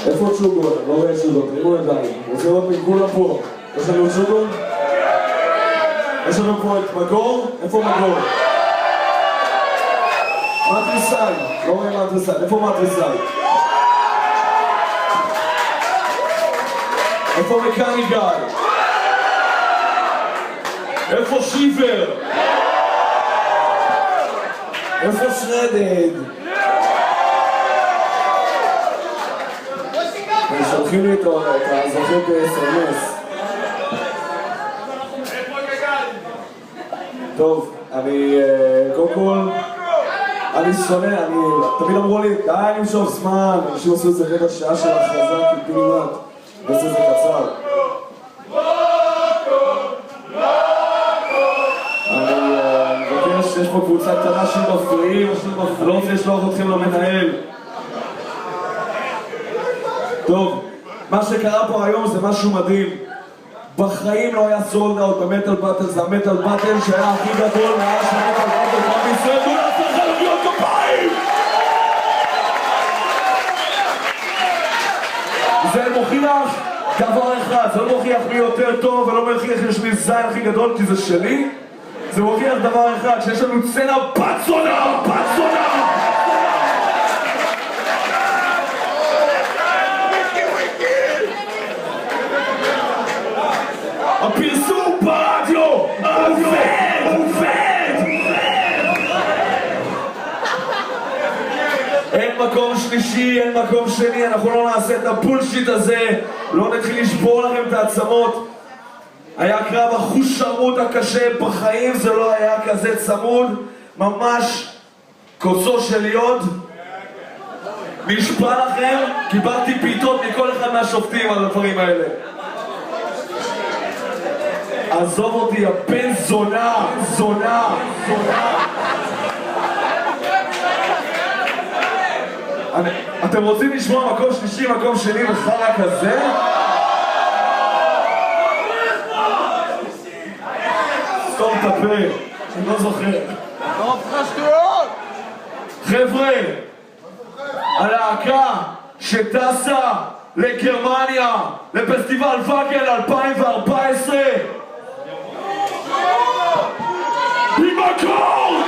איפה צ'וגון? לא רואה צ'וגון, תראו ידיים. רוצה לראות מכולם פה. יש לנו צ'וגון? יש לנו פה את מגור? איפה מגור? מטריסאי. לא רואה מטריסאי. איפה מטריסאי? איפה מקני גיא? איפה שיבר? איפה שרדד? שולחים לי את הזוכים ב-SMS. טוב, אני קודם כל, אני שונא, תמיד אמרו לי, די נמשוך זמן, אנשים עשו את זה רבע שעה של הכרזה קיבינימט, וזה קצר. אני מבקש, יש פה קבוצה קטנה של מפריעים, אני לא רוצה לשלוח אתכם למנהל. טוב, מה שקרה פה היום זה משהו מדהים. בחיים לא היה סולד אאוט במטל באטל, זה המטל באטל שהיה הכי גדול מאז שמטל באטל כאן בישראל. תנו לעצמך לחיות כפיים! זה מוכיח דבר אחד, זה לא מוכיח מי יותר טוב ולא מוכיח שיש לי זין הכי גדול כי זה שלי. זה מוכיח דבר אחד, שיש לנו סצנה בת זונה! הפרסום ברדיו עובד! אין מקום שלישי, אין מקום שני, אנחנו לא נעשה את הבולשיט הזה, לא נתחיל לשבור לכם את העצמות. היה קרב אחוש שרמוט הקשה, בחיים זה לא היה כזה צמוד, ממש קוצו של יוד. נשבע לכם, קיבלתי פיתות מכל אחד מהשופטים על הדברים האלה. עזוב אותי, הבן זונה. אתם רוצים לשמוע מקום שלישי, מקום שני וחרא כזה? סתום את הפה, אני לא זוכר. חבר'ה, הלהקה שטסה לגרמניה, לפסטיבל וגל 2014 עם מקור!